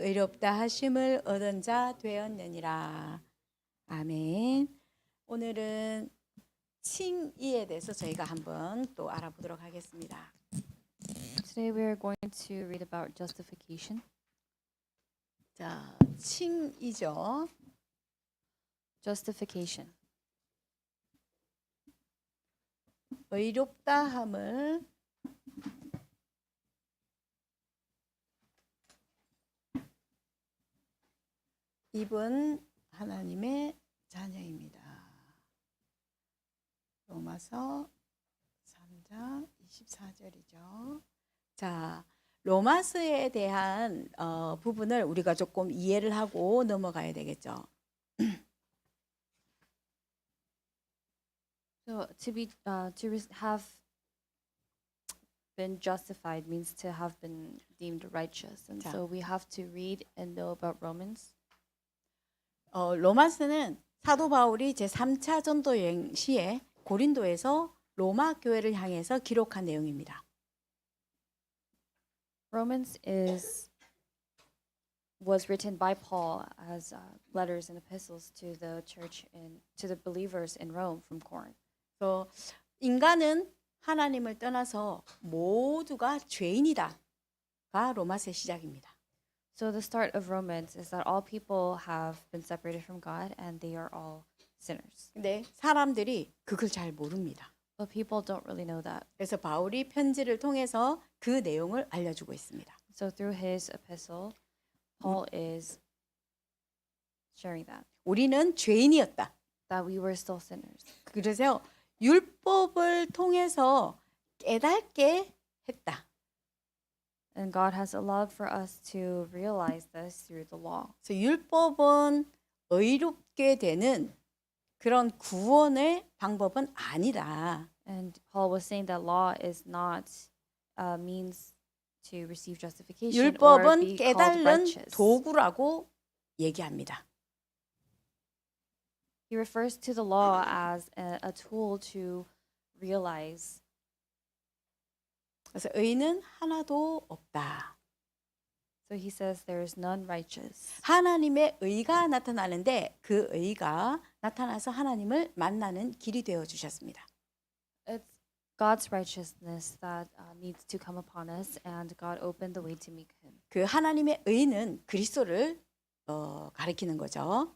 의롭다 하심을 얻은 자 되었느니라. 아멘. 오늘은 칭의에 대해서 저희가 한번 또 알아보도록 하겠습니다. Today we are going to read about justification. 자, 칭의죠. Justification. 의롭다 함을 입은 하나님의 자녀입니다. 로마서 3장 24절이죠. 자, 로마서에 대한 부분을 우리가 조금 이해를 하고 넘어가야 되겠죠. So have been justified means to have been deemed righteous, and 자. so we have to read and know about Romans. 로마서는 사도 바울이 제3차 전도 여행 시에 고린도에서 로마 교회를 향해서 기록한 내용입니다. Romans was written by Paul as letters and epistles to the church to the believers in Rome from Corinth. 그래서 인간은 하나님을 떠나서 모두가 죄인이다가 로마서의 시작입니다. So the start of Romans is that all people have been separated from God and they are all sinners. 근데 사람들이 그걸 잘 모릅니다. But people don't really know that. 그래서 바울이 편지를 통해서 그 내용을 알려주고 있습니다. So through his epistle, Paul is sharing 우리는 죄인이었다. that we were still sinners. 그래서 율법을 통해서 깨닫게 했다. And God has allowed for us to realize this through the law. 그래서 율법은 의롭게 되는 그런 구원의 방법은 아니다. And Paul was saying that law is not a means to receive justification or 율법은 be called 깨달는 righteous. 도구라고 얘기합니다. He refers to the law as a tool to realize. 그래서 의는 하나도 없다. So he says there is none righteous. 하나님의 의가 나타나는데 그 의가 나타나서 하나님을 만나는 길이 되어 주셨습니다. It's God's righteousness that needs to come upon us, and God opened the way to meet Him. 그 하나님의 의는 그리스도를 가리키는 거죠.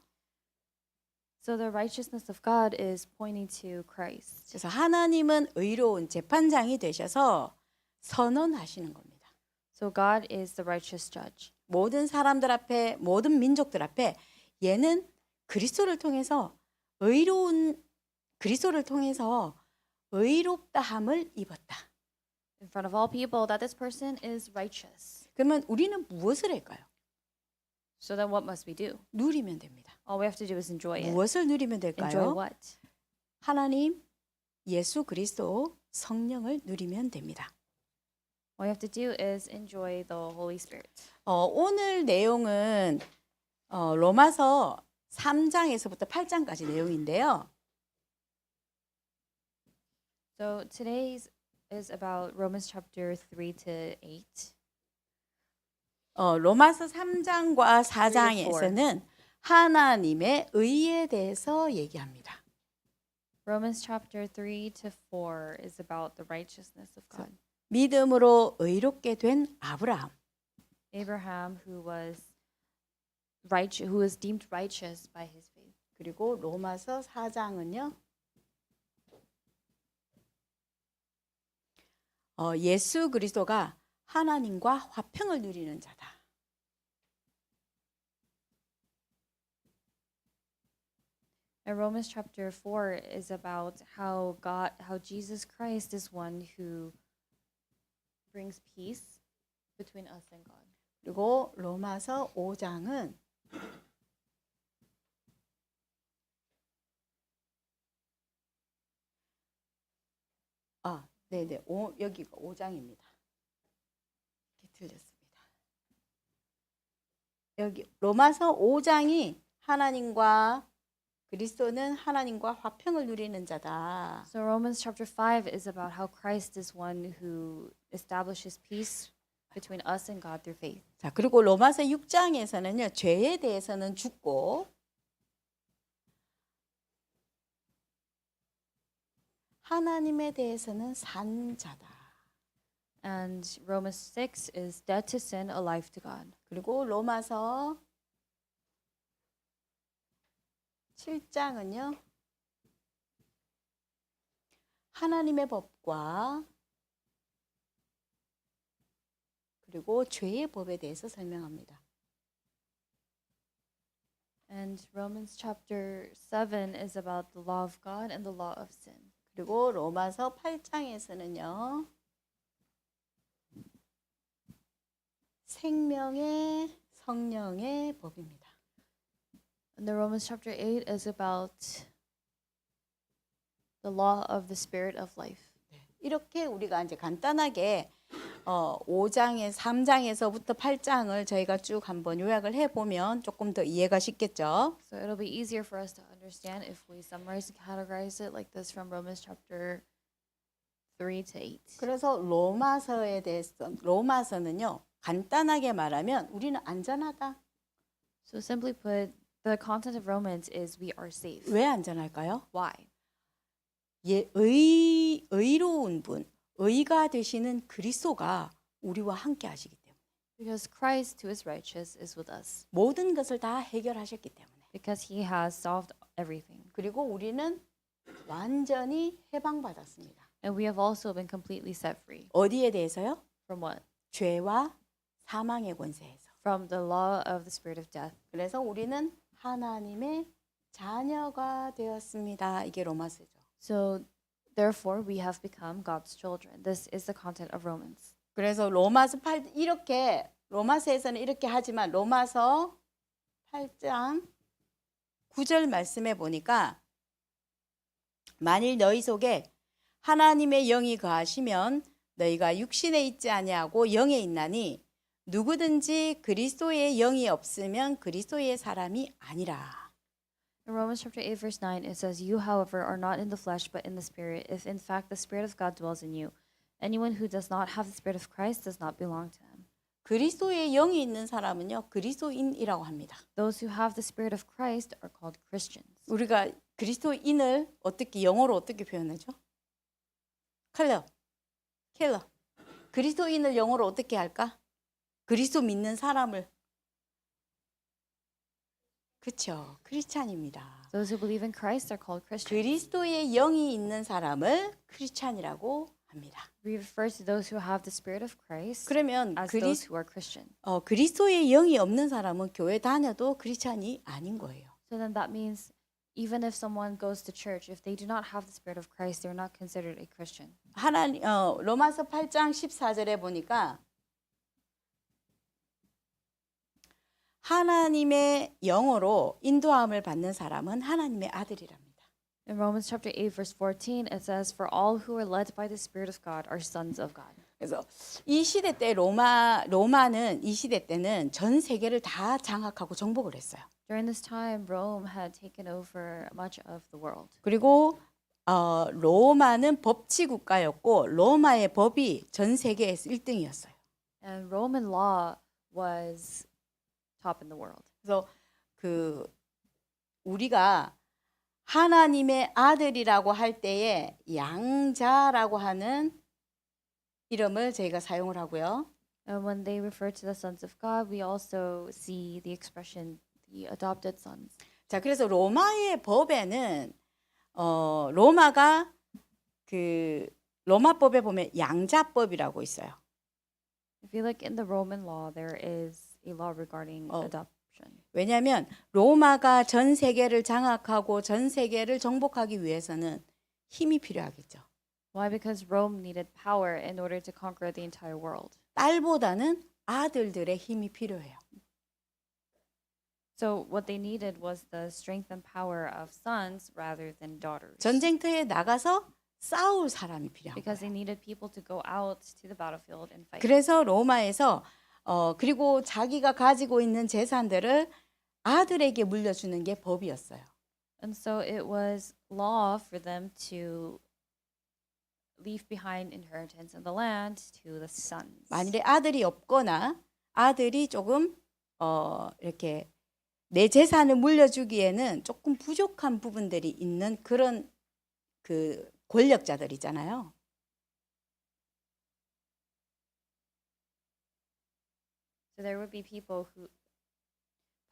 So the righteousness of God is pointing to Christ. 그래서 하나님은 의로운 재판장이 되셔서 선언하시는 겁니다. So God is the righteous judge. 모든 사람들 앞에, 모든 민족들 앞에 얘는 그리스도를 통해서 의롭다함을 입었다. In front of all people, that this person is righteous. 그러면 우리는 무엇을 할까요? So then what must we do? 누리면 됩니다. All we have to do is enjoy it. 무엇을 누리면 Enjoy 될까요? what? 하나님, 예수 그리스도, 성령을 누리면 됩니다. All you have to do is enjoy the Holy Spirit. 오늘 내용은 로마서 3장에서부터 8장까지 내용인데요. So today's is about Romans chapter 3 to 8. 로마서 3장과 4장에서는 하나님의 의에 대해서 얘기합니다. Romans chapter 3 to 4 is about the righteousness of God. 믿음으로 의롭게 된 아브라함. Abraham who was deemed righteous by his faith. 그리고 로마서 4장은요. 예수 그리스도가 하나님과 화평을 누리는 자다. And Romans chapter 4 is about how Jesus Christ is one who brings peace between us and God. 그리고 로마서 5장은 여기가 5장입니다. 틀렸습니다. 여기 로마서 5장이 하나님과 그리스도는 하나님과 화평을 누리는 자다. So Romans chapter 5 is about how Christ is one who establishes peace between us and God through faith. 자, 그리고 로마서 6장에서는요. 죄에 대해서는 죽고 하나님에 대해서는 산 자다. And Romans 6 is dead to sin, alive to God. 그리고 로마서 7장은요. 하나님의 법과 그리고 죄의 법에 대해서 설명합니다. And Romans chapter 7 is about the law of God and the law of sin. 그리고 로마서 8장에서는요. 생명의 성령의 법입니다. And the Romans chapter 8 is about the law of the spirit of life. 이렇게 우리가 이제 간단하게 5장에 3장에서부터 8장을 저희가 쭉 한번 요약을 해 보면 조금 더 이해가 쉽겠죠. So it'll be easier for us to understand if we summarize and categorize it like this from Romans chapter 3 to 8. 그래서 로마서에 대해서 로마서는요. 간단하게 말하면 우리는 안전하다. So simply put, the content of Romans is we are safe. 왜 안전할까요? Why? 의로운 분, 의가 되시는 그리스도가 우리와 함께 하시기 때문에. Because Christ, who is righteous, is with us. 모든 것을 다 해결하셨기 때문에. Because he has solved everything. 그리고 우리는 완전히 해방받았습니다. And we have also been completely set free. 어디에 대해서요? From what? 죄와 사망의 권세에서. From the law of the spirit of death. 그래서 우리는 하나님의 자녀가 되었습니다. 이게 로마서죠. So therefore we have become God's children. This is the content of Romans. 그래서 로마서 8 이렇게 로마서에서는 이렇게 하지만 로마서 8장 9절 말씀에 보니까 만일 너희 속에 하나님의 영이 거하시면 너희가 육신에 있지 아니하고 영에 있나니 누구든지 그리스도의 영이 없으면 그리스도의 사람이 아니라. In Romans chapter 8 verse 9 it says, "You however are not in the flesh but in the spirit, if in fact the spirit of God dwells in you. Anyone who does not have the spirit of Christ does not belong to him." 그리스도의 영이 있는 사람은요. 그리스도인이라고 합니다. Those who have the spirit of Christ are called Christians. 우리가 그리스도인을 어떻게 영어로 어떻게 표현하죠? 킬러. 그리스도인을 영어로 어떻게 할까? 그리스도 믿는 사람을. 그렇죠. 크리스찬입니다. Those who believe in Christ are called Christians. 그리스도의 영이 있는 사람을 크리스찬이라고 합니다. We refer to those who have the spirit of Christ 그러면 as those who are Christian. 그리스도의 영이 없는 사람은 교회 다녀도 크리스찬이 아닌 거예요. So then that means even if someone goes to church, if they do not have the spirit of Christ, they're not considered a Christian. 로마서 8장 14절에 보니까 하나님의 영으로 인도함을 받는 사람은 하나님의 아들이랍니다. In Romans chapter 8 verse 14 it says, "For all who are led by the spirit of God are sons of God." 그래서 이 시대 때 로마는 이 시대 때는 전 세계를 다 장악하고 정복을 했어요. During this time, Rome had taken over much of the world. 그리고 로마는 법치 국가였고 로마의 법이 전 세계에서 1등이었어요. And Roman law was top in the world. 그래서 우리가 하나님의 아들이라고 할 때에 양자라고 하는 이름을 저희가 사용을 하고요. And when they refer to the sons of God, we also see the expression the adopted sons. 자, 그래서 로마의 법에는 로마가 로마법에 보면 양자법이라고 있어요. If you look in the Roman law, there is a law regarding adoption. 왜냐하면 로마가 전 세계를 장악하고 전 세계를 정복하기 위해서는 힘이 필요하겠죠. Why? Because Rome needed power in order to conquer the entire world. 딸보다는 아들들의 힘이 필요해요. So what they needed was the strength and power of sons rather than daughters. 전쟁터에 나가서 싸울 사람이 필요한 Because they 거예요. needed people to go out to the battlefield and fight. 그래서 로마에서 그리고 자기가 가지고 있는 재산들을 아들에게 물려주는 게 법이었어요. And so it was law for them to leave behind inheritance in the land to the sons. 만일에 아들이 없거나 아들이 조금 이렇게 내 재산을 물려주기에는 조금 부족한 부분들이 있는 그런 그 권력자들 있잖아요. So there would be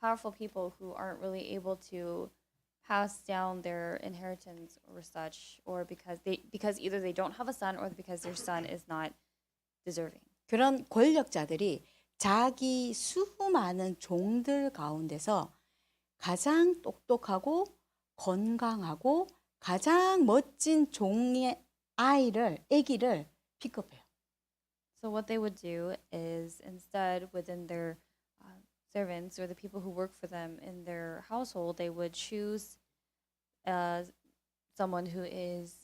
powerful people who aren't really able to pass down their inheritance or such, or because either they don't have a son or because their son is not deserving. 그런 권력자들이 자기 수많은 종들 가운데서 가장 똑똑하고 건강하고 가장 멋진 종의 아기를 픽업해요. So what they would do is instead within their servants or the people who work for them in their household, they would choose someone who is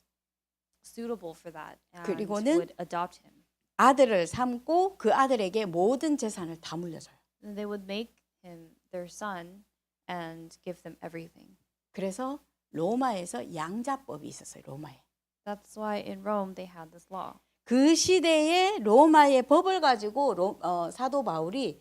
suitable for that and 그리고는 would adopt him. 아들을 삼고 그 아들에게 모든 재산을 다 물려줘요. And they would make him their son and give them everything. 그래서 로마에서 양자법이 있었어요. 로마에. That's why in Rome they had this law. 그 시대의 로마의 법을 가지고 사도 바울이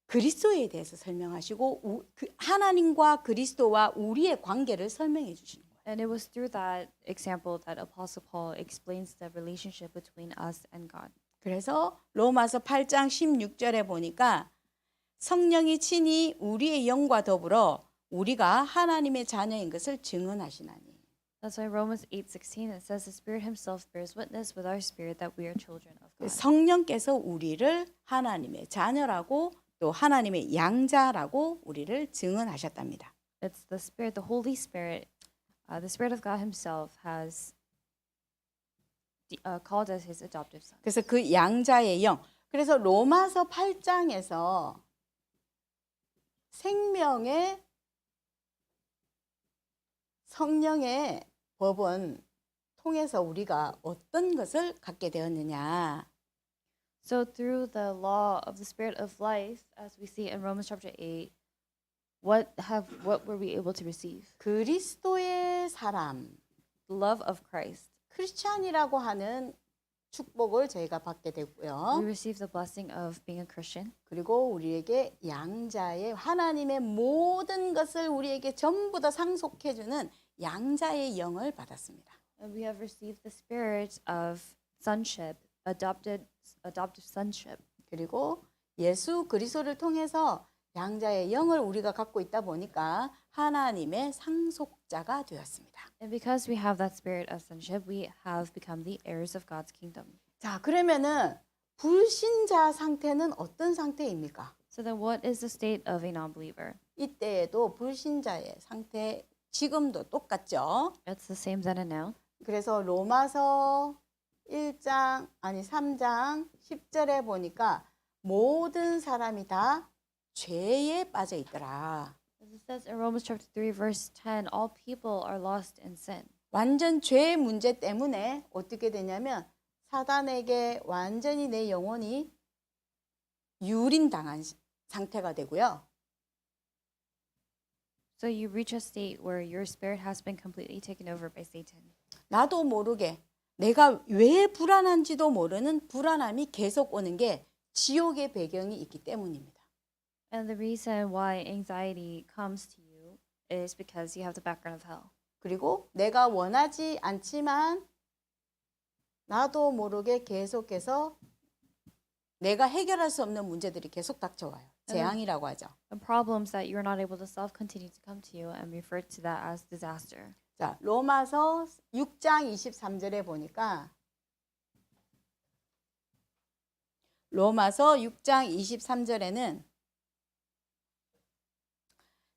그리스도에 대해서 설명하시고 하나님과 그리스도와 우리의 관계를 설명해 주시는 거예요. And it was through that example that Apostle Paul explains the relationship between us and God. 그래서 로마서 8장 16절에 보니까 성령이 친히 우리의 영과 더불어 우리가 하나님의 자녀인 것을 증언하시나니. That's why Romans 8:16 it says the Spirit Himself bears witness with our spirit that we are children of God. 성령께서 우리를 하나님의 자녀라고 또 하나님의 양자라고 우리를 증언하셨답니다. It's the Spirit, the Holy Spirit, the Spirit of God Himself has called us His adoptive son. 그래서 그 양자의 영. 그래서 로마서 8장에서 생명의 성령의 법은 통해서 우리가 어떤 것을 갖게 되었느냐. So through the law of the Spirit of life, as we see in Romans chapter 8, what were we able to receive? 그리스도의 사람, The love of Christ. 크리스찬이라고 하는 축복을 저희가 받게 We 되고요. receive the blessing of being a Christian. 그리고 우리에게 양자의 하나님의 모든 것을 우리에게 전부 다 상속해주는 양자의 영을 받았습니다. And we have received the spirit of sonship, adoptive sonship. 그리고 예수 그리스도를 통해서 양자의 영을 우리가 갖고 있다 보니까 하나님의 상속자가 되었습니다. And because we have that spirit of sonship, we have become the heirs of God's kingdom. 자, 그러면은 불신자 상태는 어떤 상태입니까? So then what is the state of a non-believer? 이때에도 불신자의 상태 지금도 똑같죠. It's the same then and now. 그래서 로마서 3장 10절에 보니까 모든 사람이 다 죄에 빠져 있더라. As it says in Romans chapter 3 verse 10, all people are lost in sin. 완전 죄 문제 때문에 어떻게 되냐면 사단에게 완전히 내 영혼이 유린당한 상태가 되고요. So you reach a state where your spirit has been completely taken over by Satan. 나도 모르게 내가 왜 불안한지도 모르는 불안함이 계속 오는 게 지옥의 배경이 있기 때문입니다. And the reason why anxiety comes to you is because you have the background of hell. 그리고 내가 원하지 않지만 나도 모르게 계속해서 내가 해결할 수 없는 문제들이 계속 닥쳐와요. 재앙이라고 하죠. And problems that you're not able to solve continue to come to you and refer to that as disaster. 자, 로마서 6장 23절에 보니까 로마서 6장 23절에는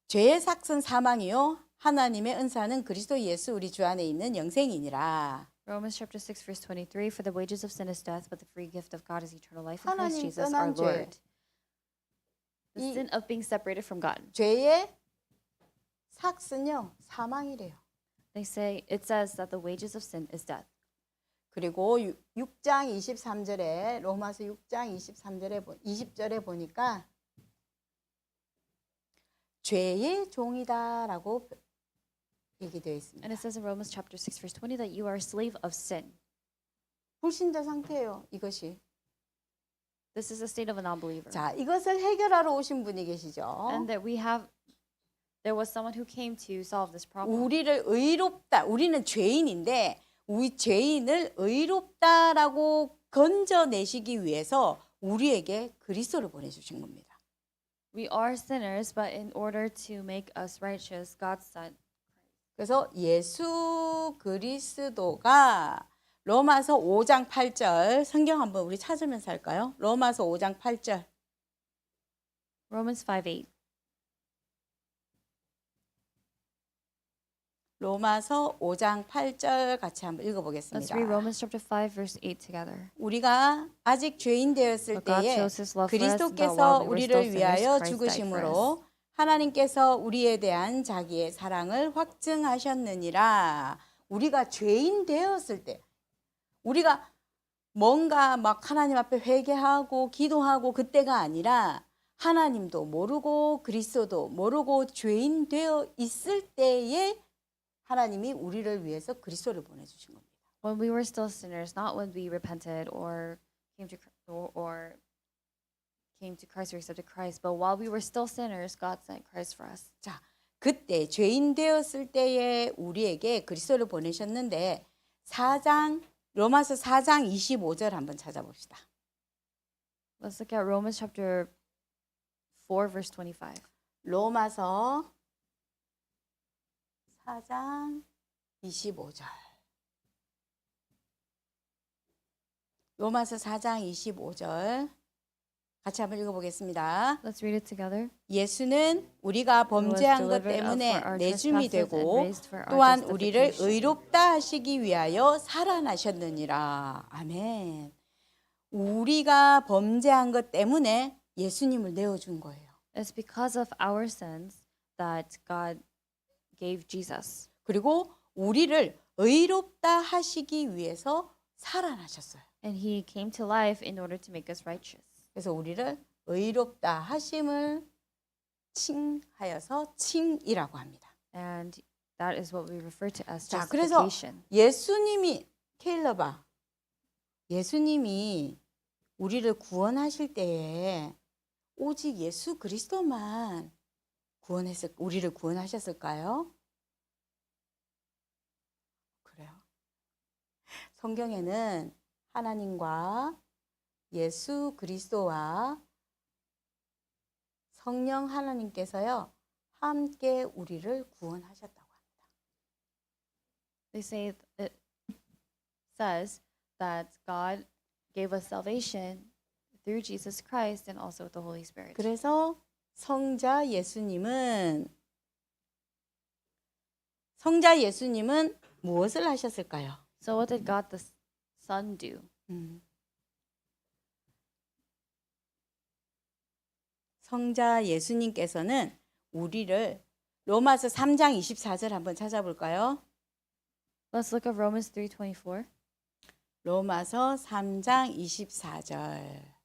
죄의 삭은 사망이요 하나님의 은사는 그리스도 예수 우리 주 안에 있는 영생이니라. Romans chapter 6 verse 23 For the wages of sin is death but the free gift of God is eternal life in Christ 하나님 Jesus 떠난 our 죄. Lord. The 이- sin of being separated from God. 죄의 삭은요 사망이래요. It says that the wages of sin is death. 그리고 6장 23절에 로마서 6장 20절에 보니까 죄의 종이다라고 얘기되어 있습니다. And it says in Romans chapter 6 verse 20 that you are a slave of sin. 불신자 상태예요. 이것이. This is the state of a non-believer. 자, 이것을 해결하러 오신 분이 계시죠. And that there was someone who came to solve this problem. 우리를 의롭다. 우리는 죄인인데 우리 죄인을 의롭다라고 건져내시기 위해서 우리에게 그리스도를 보내주신 겁니다. We are sinners, but in order to make us righteous, God sent. 그래서 예수 그리스도가 로마서 5장 8절 성경 한번 우리 찾으면서 할까요? 로마서 5장 8절. Romans 5:8. 로마서 5장 8절 같이 한번 Let's 읽어보겠습니다. read Romans chapter 5 verse 8 together. 우리가 아직 죄인 되었을 But God 때에 shows his love for us, that 그리스도께서 while we were 우리를 still sinners, 위하여 Christ died for us. 죽으심으로 하나님께서 우리에 대한 자기의 사랑을 확증하셨느니라. 우리가 죄인 되었을 때 우리가 뭔가 막 하나님 앞에 회개하고 기도하고 그때가 아니라 하나님도 모르고 그리스도도 모르고 죄인 되어 있을 때에 하나님이 우리를 위해서 그리스도를 보내주신 겁니다. When we were still sinners, not when we repented or came to Christ or accepted Christ, but while we were still sinners, God sent Christ for us. 자, 그때 죄인 되었을 때에 우리에게 그리스도를 보내셨는데 로마서 4장 25절 한번 찾아봅시다. Let's look at Romans chapter 4 verse 25. 로마서 4장 25절. 로마서 4장 25절. 같이 한번 읽어보겠습니다. Let's read it together. 예수는 우리가 범죄한 것 때문에 내줌이 되고 또한 우리를 의롭다 하시기 위하여 살아나셨느니라. 아멘. 우리가 범죄한 것 때문에 예수님을 내어준 거예요. It's because of our sins that God gave Jesus. 그리고 우리를 의롭다 하시기 위해서 살아나셨어요. And he came to life in order to make us righteous. 그래서 우리를 의롭다 하심을 칭하여서 칭이라고 합니다. And that is what we refer to as 자, 그래서 justification. 예수님이 케일러봐. 예수님이 우리를 구원하실 때에 오직 예수 그리스도만 우리를 구원하셨을까요? 그래요. 성경에는 하나님과 예수 그리스도와 성령 하나님께서요 함께 우리를 구원하셨다고 합니다. It says that God gave us salvation through Jesus Christ and also with the Holy Spirit. 그래서 성자 예수님은 무엇을 하셨을까요? So what did God the Son do? 성자 예수님께서는 우리를 로마서 3장 24절 한번 찾아볼까요? Let's look at Romans 3:24. 로마서 3장 24절.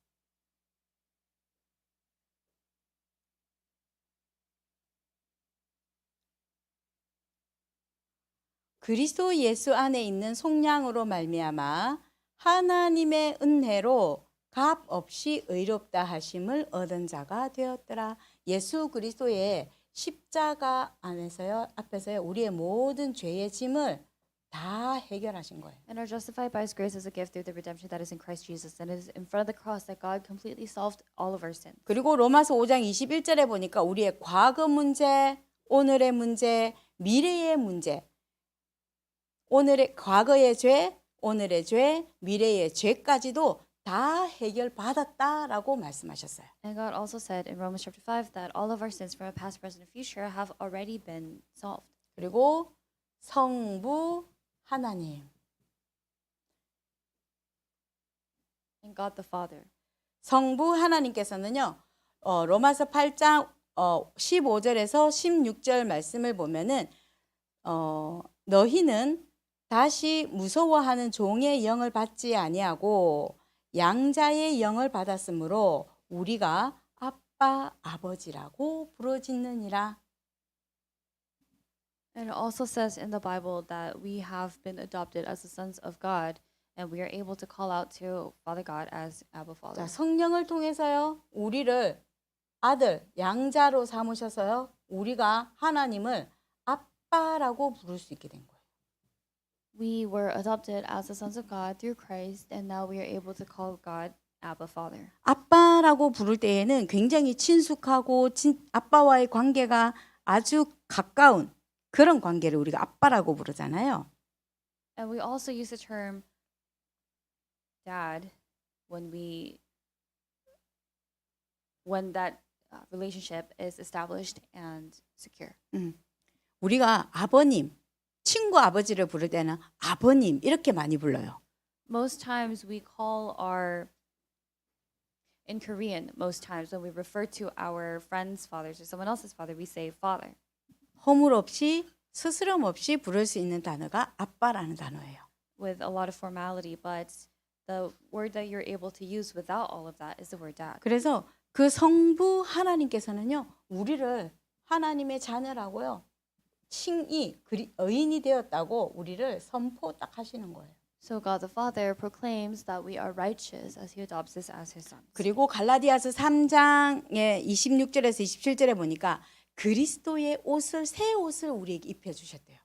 그리스도 예수 안에 있는 속량으로 말미암아 하나님의 은혜로 값 없이 의롭다 하심을 얻은 자가 되었더라. 예수 그리스도의 십자가 앞에서요 우리의 모든 죄의 짐을 다 해결하신 거예요. And are justified by his grace as a gift through the redemption that is in Christ Jesus. And it is in front of the cross that God completely solved all of our sins. 그리고 로마서 5장 21절에 보니까 우리의 과거 문제, 오늘의 문제, 미래의 문제, 과거의 죄, 오늘의 죄, 미래의 죄까지도 다 해결받았다라고 말씀하셨어요. And God also said in Romans chapter 5 that all of our sins from the past, present, and future have already been solved. 그리고 성부 하나님, And God the Father. 성부 하나님께서는요. 로마서 8장 15절에서 16절 말씀을 보면은 너희는 다시 무서워하는 종의 영을 받지 아니하고 양자의 영을 받았으므로 우리가 아빠 아버지라고 부르짖느니라. And it also says in the Bible that we have been adopted as the sons of God, and we are able to call out to Father God as Abba Father. 자, 성령을 통해서요. 우리를 아들, 양자로 삼으셔서요. 우리가 하나님을 아빠라고 부를 수 있게 된 거예요. We were adopted as the sons of God through Christ, and now we are able to call God Abba Father. 아빠라고 부를 때에는 굉장히 친숙하고 아빠와의 관계가 아주 가까운 그런 관계를 우리가 아빠라고 부르잖아요. And we also use the term dad when that relationship is established and secure. 우리가 아버님, 친구 아버지를 부를 때는 아버님 이렇게 많이 불러요. Most times we call in Korean, most times when we refer to our friends' fathers or someone else's father, we say father. 허물 없이 스스럼 없이 부를 수 있는 단어가 아빠라는 단어예요. With a lot of formality, but the word that you're able to use without all of that is the word dad. 그래서 그 성부 하나님께서는요. 우리를 하나님의 자녀라고요. 칭의, 의인이 되었다고 우리를 선포 딱 하시는 거예요. So God the Father proclaims that we are righteous as he adopts us as his sons. 그리고 갈라디아서 3장의 26절에서 27절에 보니까 그리스도의 옷을 새 옷을 우리에게 입혀 주셨대요.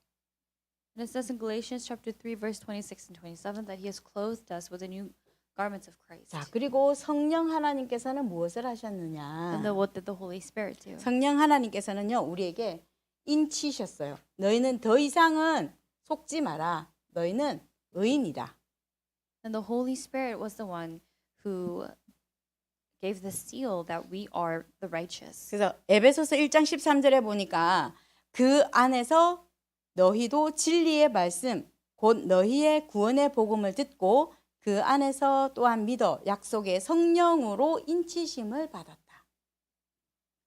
And it says in Galatians chapter 3 verse 26 and 27 that he has clothed us with the new garments of Christ. 자, 그리고 성령 하나님께서는 무엇을 하셨느냐? And then what did the Holy Spirit do? 성령 하나님께서는요. 우리에게 인치셨어요. 너희는 더 이상은 속지 마라. 너희는 의인이다. And the Holy Spirit was the one who gave the seal that we are the righteous. 그래서 에베소서 1장 13절에 보니까 그 안에서 너희도 진리의 말씀 곧 너희의 구원의 복음을 듣고 그 안에서 또한 믿어 약속의 성령으로 인치심을 받았다.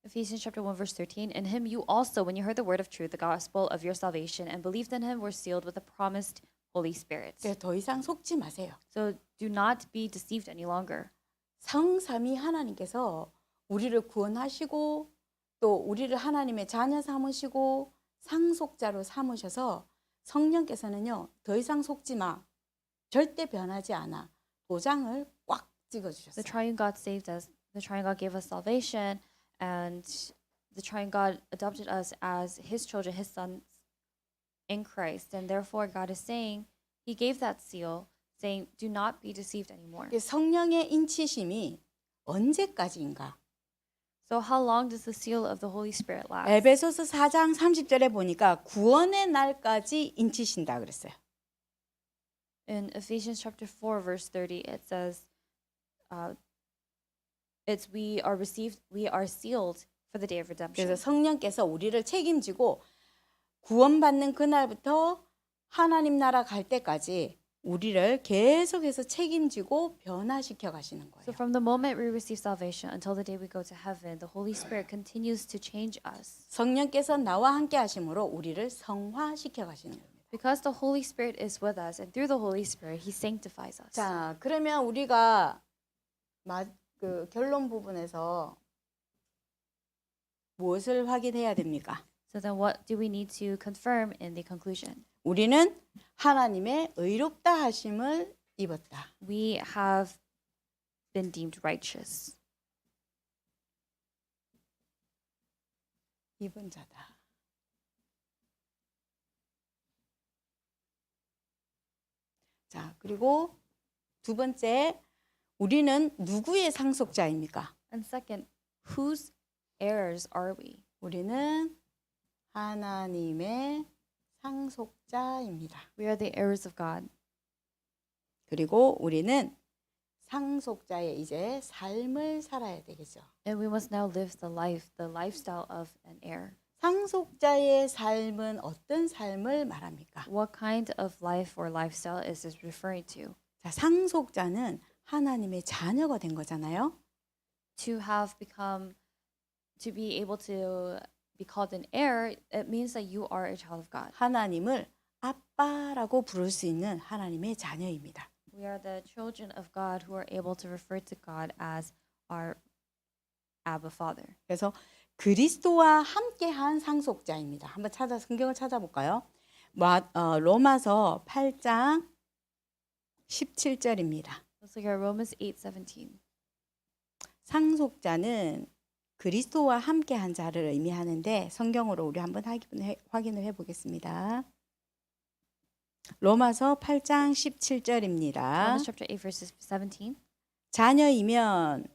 Ephesians chapter 1 verse 13, in him you also, when you heard the word of truth, the gospel of your salvation, and believed in him, were sealed with the promised Holy Spirit. 그래서 더 이상 속지 마세요. So do not be deceived any longer. 성삼위 하나님께서 우리를 구원하시고 또 우리를 하나님의 자녀 삼으시고 상속자로 삼으셔서 성령께서는요. 더 이상 속지 마. 절대 변하지 않아. 도장을 꽉 찍어 The 주셨어요. triune God saved us. The triune God gave us salvation, and the triune God adopted us as his children, his sons in Christ. And therefore God is saying, he gave that seal, saying, do not be deceived anymore. 성령의 인치심이 언제까지인가? So how long does the seal of the Holy Spirit last? 에베소서 4장 30절에 보니까 구원의 날까지 인치신다 그랬어요. In Ephesians chapter 4 verse 30 it says we are sealed for the day of redemption. 그래서 성령께서 우리를 책임지고 구원받는 그날부터 하나님 나라 갈 때까지 우리를 계속해서 책임지고 변화시켜 가시는 거예요. So from the moment we receive salvation until the day we go to heaven, the Holy Spirit continues to change us. 성령께서 나와 함께 하심으로 우리를 성화시켜 가시는 겁니다. Because the Holy Spirit is with us, and through the Holy Spirit, He sanctifies us. 자, 그러면 우리가 그 결론 부분에서 무엇을 확인해야 됩니까? So then what do we need to confirm in the conclusion? 우리는 하나님의 의롭다 하심을 입었다. We have been deemed righteous. 입은 자다. 자, 그리고 두 번째, 우리는 누구의 상속자입니까? And second, whose heirs are we? 우리는 하나님의 상속자입니다. We are the heirs of God. 그리고 우리는 상속자의 이제 삶을 살아야 되겠죠. And we must now live the lifestyle of an heir. 상속자의 삶은 어떤 삶을 말합니까? What kind of life or lifestyle is this referring to? 자, 상속자는 하나님의 자녀가 된 거잖아요. To be able to be called an heir, it means that you are a child of God. 하나님을 아빠라고 부를 수 있는 하나님의 자녀입니다. We are the children of God who are able to refer to God as our Abba Father. 그래서 그리스도와 함께한 상속자입니다. 한번 성경을 찾아볼까요? 로마서 8장 17절입니다. Let's look at Romans 8:17. 상속자는 그리스도와 함께한 자를 의미하는데 성경으로 우리 한번 확인을 해보겠습니다. 로마서 8장 17절입니다. Romans chapter 8 verses 17. 자녀이면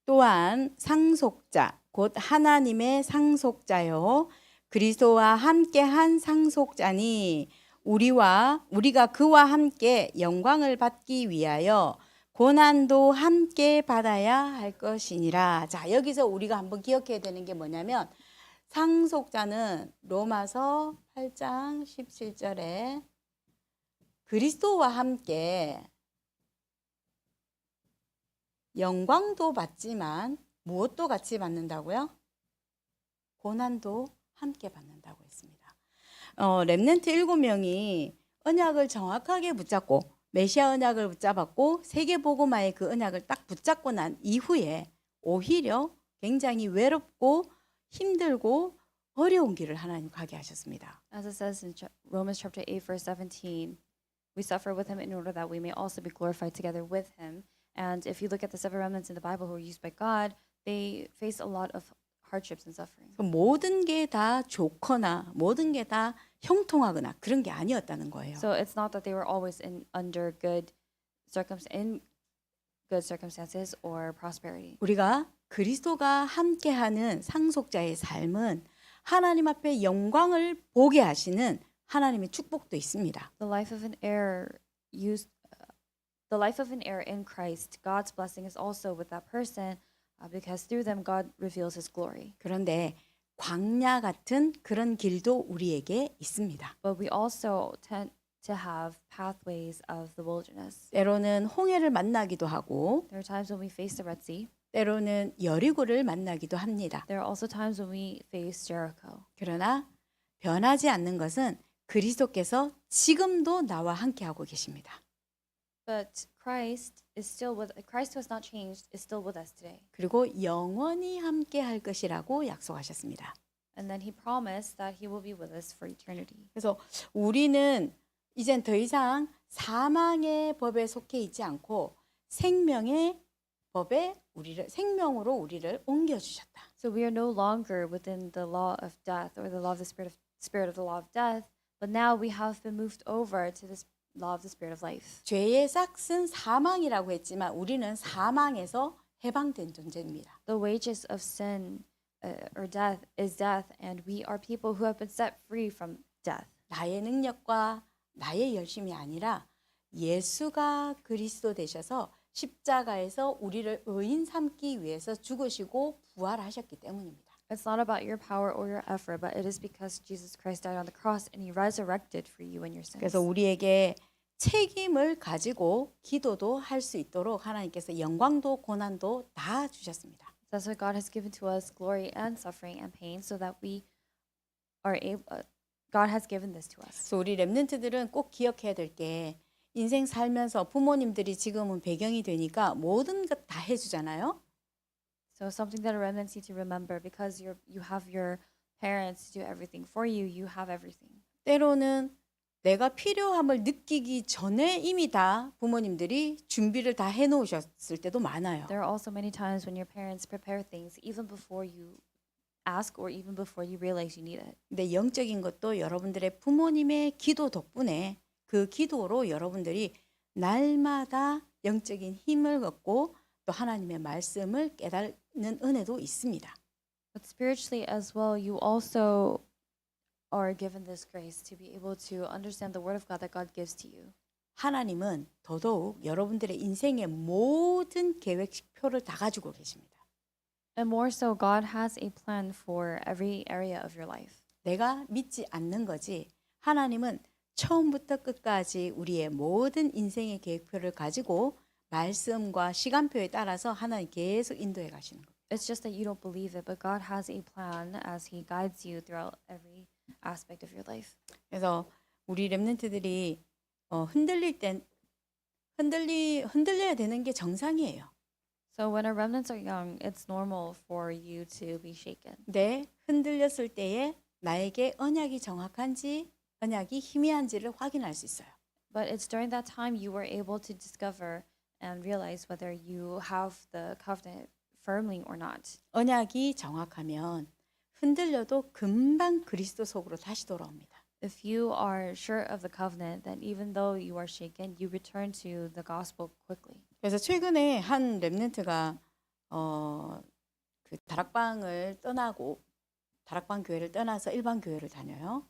또한 상속자 곧 하나님의 상속자요 그리스도와 함께한 상속자니 우리가 그와 함께 영광을 받기 위하여 고난도 함께 받아야 할 것이니라. 자, 여기서 우리가 한번 기억해야 되는 게 뭐냐면 상속자는 로마서 8장 17절에 그리스도와 함께 영광도 받지만 무엇도 같이 받는다고요? 고난도 함께 받는다고 했습니다. 렘넌트 7명이 언약을 정확하게 붙잡고 메시아 언약을 붙잡았고 세계복음화의 그 언약을 딱 붙잡고 난 이후에 오히려 굉장히 외롭고 힘들고 어려운 길을 하나님 가게 하셨습니다. As it says in Romans chapter 8 verse 17, we suffer with him in order that we may also be glorified together with him. And if you look at the seven remnants in the Bible who were used by God, they faced a lot of hardships and suffering. 모든 게 다 좋거나 모든 게 다 형통하거나 그런 게 아니었다는 거예요. So it's not that they were always under good circumstances or prosperity. 우리가 그리스도가 함께하는 상속자의 삶은 하나님 앞에 영광을 보게 하시는 하나님의 축복도 있습니다. The life of an heir in Christ, God's blessing is also with that person because through them God reveals his glory. 그런데 광야 같은 그런 길도 우리에게 있습니다. But we also tend to have pathways of the wilderness. 때로는 홍해를 만나기도 하고 There are times when we face the Red Sea. 때로는 여리고를 만나기도 합니다. There are also times when we face Jericho. 그러나 변하지 않는 것은 그리스도께서 지금도 나와 함께하고 계십니다. But Christ has not changed, is still with us today. 그리고 영원히 함께할 것이라고 약속하셨습니다. And then he promised that he will be with us for eternity. 그래서 우리는 이젠 더 이상 사망의 법에 속해 있지 않고 생명의 법에 생명으로 우리를 옮겨 주셨다. So we are no longer within the law of death or the law of the spirit of the law of death, but now we have been moved over to this law of the spirit of life. 죄의 삭은 사망이라고 했지만 우리는 사망에서 해방된 존재입니다. The wages of sin or death is death, and we are people who have been set free from death. 나의 능력과 나의 열심이 아니라 예수가 그리스도 되셔서 십자가에서 우리를 의인 삼기 위해서 죽으시고 부활하셨기 때문입니다. It's not about your power or your effort, but it is because Jesus Christ died on the cross and he resurrected for you and your sins. 그래서 우리에게 책임을 가지고 기도도 할 수 있도록 하나님께서 영광도 고난도 다 주셨습니다. That's why God has given to us glory and suffering and pain so that we are able God has given this to us. 그래서 우리 렘넌트들은 꼭 기억해야 될 게 인생 살면서 부모님들이 지금은 배경이 되니까 모든 것 다 해주잖아요. So something that our remnants need to remember, because you have your parents to do everything for you, you have everything. 때로는 내가 필요함을 느끼기 전에 이미 다 부모님들이 준비를 다 해놓으셨을 때도 많아요. There are also many times when your parents prepare things even before you ask or even before you realize you need it. 근데 영적인 것도 여러분들의 부모님의 기도 덕분에 그 기도로 여러분들이 날마다 영적인 힘을 얻고 또 하나님의 말씀을 깨닫는 은혜도 있습니다. But spiritually as well, you also are given this grace to be able to understand the word of God that God gives to you. 하나님은 더더욱 여러분들의 인생의 모든 계획표를 다 가지고 계십니다. And more so, God has a plan for every area of your life. 내가 믿지 않는 거지 하나님은 처음부터 끝까지 우리의 모든 인생의 계획표를 가지고 말씀과 시간표에 따라서 하나님 계속 인도해 가시는 거예요. It's just that you don't believe it, but God has a plan as He guides you throughout every aspect of your life. 그래서 우리 렘넌트들이 흔들릴 땐 흔들려야 되는 게 정상이에요. So when our remnants are young, it's normal for you to be shaken. 근데 흔들렸을 때에 나에게 언약이 정확한지 언약이 희미한지를 확인할 수 있어요. But it's during that time you were able to discover and realize whether you have the covenant firmly or not. 언약이 정확하면 흔들려도 금방 그리스도 속으로 다시 돌아옵니다. If you are sure of the covenant, then even though you are shaken, you return to the gospel quickly. 그래서 최근에 한 렘넌트가 그 다락방을 떠나고 다락방 교회를 떠나서 일반 교회를 다녀요.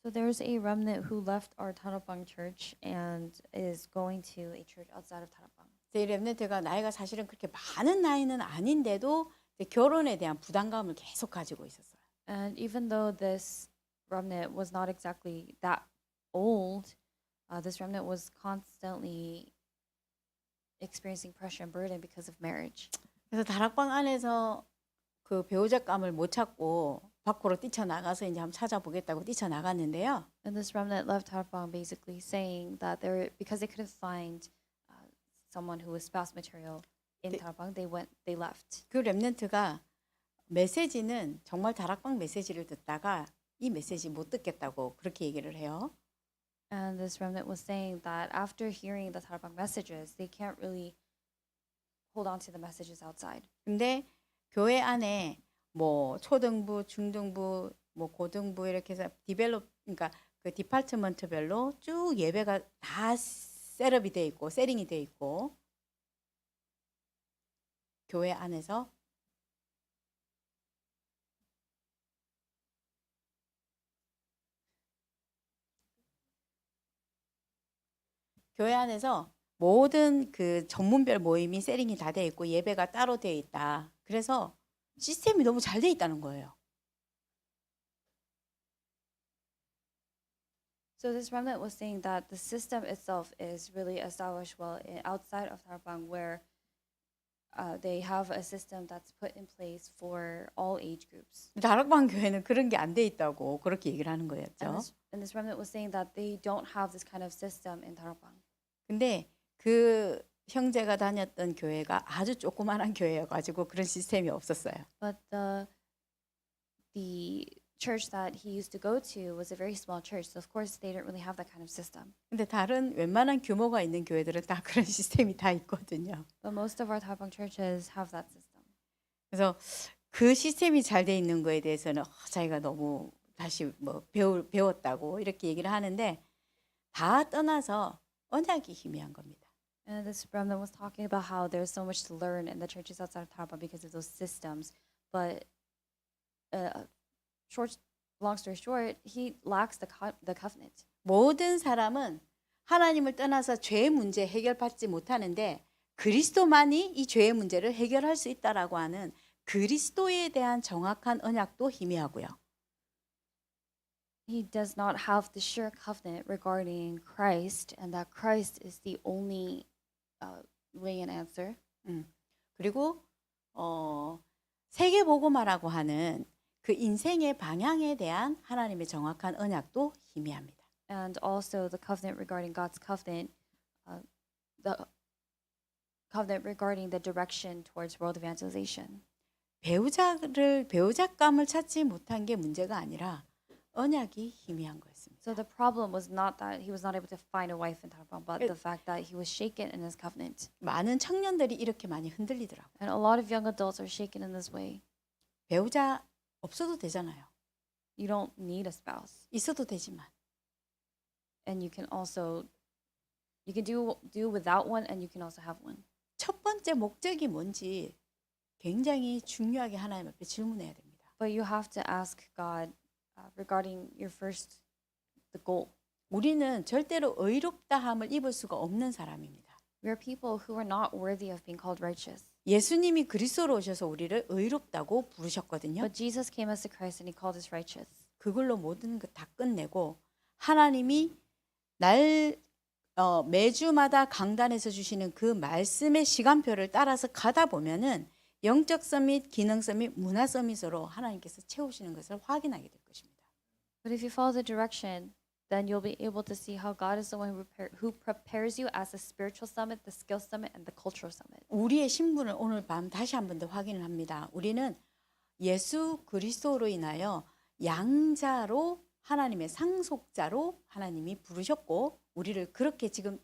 So there's a remnant who left our Tarapang church and is going to a church outside of Tarapang. 이 렘넌트가 나이가 사실은 그렇게 많은 나이는 아닌데도 이제 결혼에 대한 부담감을 계속 가지고 있었어요. And even though this remnant was not exactly that old, this remnant was constantly experiencing pressure and burden because of marriage. 그래서 다락방 안에서 그 배우자감을 못 찾고 밖으로 뛰쳐나가서 이제 한번 찾아보겠다고 뛰쳐나갔는데요. And this remnant left Tarapang basically saying that because they couldn't find someone who was spouse material in Tarapang, they left. 그 렘넌트가 메시지는 정말 다락방 메시지를 듣다가 이 메시지 못 듣겠다고 그렇게 얘기를 해요. And this remnant was saying that after hearing the Tarapang messages, they can't really hold on to the messages outside. 근데 교회 안에 뭐 초등부, 중등부, 뭐 고등부 이렇게 해서 그러니까 그 디파트먼트별로 쭉 예배가 다 셋업이 돼 있고 세팅이 돼 있고 교회 안에서 모든 그 전문별 모임이 세팅이 다 돼 있고 예배가 따로 돼 있다. 그래서 시스템이 너무 잘 돼 있다는 거예요. So this remnant was saying that the system itself is really established well outside of Tarapang, where they have a system that's put in place for all age groups. 다락방 교회는 그런 게 안 돼 있다고 그렇게 얘기를 하는 거였죠. And this remnant was saying that they don't have this kind of system in Tarapang. 근데 그 형제가 다녔던 교회가 아주 조그만한 교회여가지고 그런 시스템이 없었어요. But the church that he used to go to was a very small church, so of course they didn't really have that kind of system. 근데 다른 웬만한 규모가 있는 교회들은 다 그런 시스템이 다 있거든요. But most of our Tarapang churches have that system. 그래서 그 시스템이 잘 돼 있는 거에 대해서는 자기가 너무 다시 뭐 배웠다고 이렇게 얘기를 하는데 다 떠나서 언약이 희미한 겁니다. And this remnant was talking about how there's so much to learn in the churches outside of Tarapang because of those systems. But long story short, he lacks the covenant. 모든 사람은 하나님을 떠나서 죄의 문제 해결받지 못하는데 그리스도만이 이 죄의 문제를 해결할 수 있다라고 하는 그리스도에 대한 정확한 언약도 희미하고요. He does not have the sure covenant regarding Christ, and that Christ is the only way and answer. 그리고 세계복음화라고 하는 그 인생의 방향에 대한 하나님의 정확한 언약도 희미합니다. And also the covenant regarding God's covenant, the covenant regarding the direction towards world evangelization. 배우자감을 찾지 못한 게 문제가 아니라 언약이 희미한 거였습니다. So the problem was not that he was not able to find a wife in Tarapang, but the fact that he was shaken in his covenant. 많은 청년들이 이렇게 많이 흔들리더라고요. And a lot of young adults are shaken in this way. 배우자 없어도 되잖아요. You don't need a spouse, 있어도 되지만 and you can do without one, and you can also have one. 첫 번째 목적이 뭔지 굉장히 중요하게 하나님 앞에 질문해야 됩니다. But you have to ask God regarding the goal. 우리는 절대로 의롭다함을 입을 수가 없는 사람입니다. We are people who are not worthy of being called righteous. 예수님이 그리스도로 오셔서 우리를 의롭다고 부르셨거든요. But Jesus came as the Christ and he called us righteous. 그걸로 모든 것 다 끝내고 하나님이 매주마다 강단에서 주시는 그 말씀의 시간표를 따라서 가다 보면은 영적 서밋, 기능 서밋, 문화 서밋으로 하나님께서 채우시는 것을 확인하게 될 것입니다. But if you follow the direction, then you'll be able to see how God is the one who prepares you as the spiritual summit, the skill summit, and the cultural summit. 우리의 신분을 오늘 밤 다시 한 번 더 확인을 합니다. 우리는 예수 그리스도로 인하여 양자로 하나님의 상속자로 하나님이 부르셨고 우리를 그렇게 지금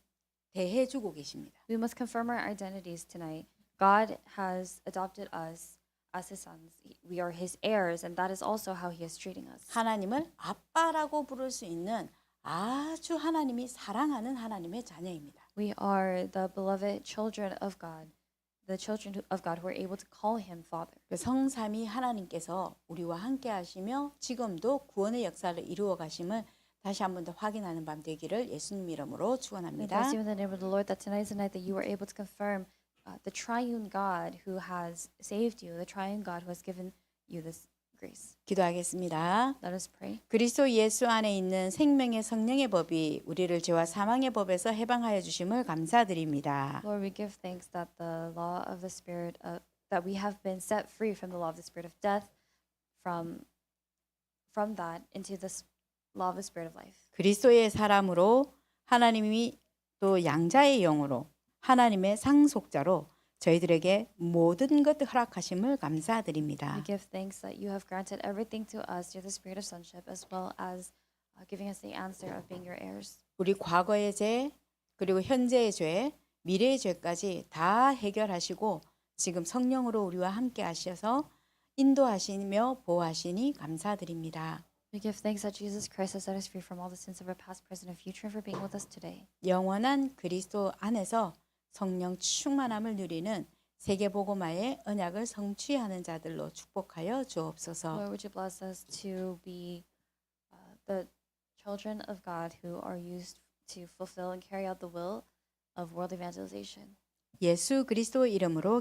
대해주고 계십니다. We must confirm our identities tonight. God has adopted us as his sons. We are his heirs, and that is also how he is treating us. 하나님을 아빠라고 부를 수 있는 아주 하나님이 사랑하는 하나님의 자녀입니다. We are the beloved children of God, the children of God who are able to call him Father. 그 성삼위 하나님께서 우리와 함께 하시며 지금도 구원의 역사를 이루어 가심을 다시 한 번 더 확인하는 밤 되기를 예수님 이름으로 We 축원합니다. bless you in the name of the Lord that tonight is the night that you are able to confirm the triune God who has saved you, the triune God who has given you this grace. 기도하겠습니다. Let us pray. 그리스도 예수 안에 있는 생명의 성령의 법이 우리를 죄와 사망의 법에서 해방하여 주심을 감사드립니다. Lord, we give thanks that the law of the Spirit, that we have been set free from the law of the Spirit of death, from that into the law of the Spirit of life. 그리스도의 사람으로 하나님이 또 양자의 영으로 하나님의 상속자로 저희들에게 모든 것 허락하심을 감사드립니다. We give thanks that you have granted everything to us through the Spirit of sonship, as well as giving us the answer of being your heirs. 우리 과거의 죄 그리고 현재의 죄, 미래의 죄까지 다 해결하시고 지금 성령으로 우리와 함께 하셔서 인도하시며 보호하시니 감사드립니다. We give thanks that Jesus Christ has set us free from all the sins of our past, present, and future, and for being with us today. 영원한 그리스도 안에서 성령 충만함을 누리는 세계복음화의 언약을 성취하는 자들로 축복하여 주옵소서. Lord, would you bless us to be the children of God who are used to fulfill and carry out the will of world evangelization. 예수 그리스도 이름으로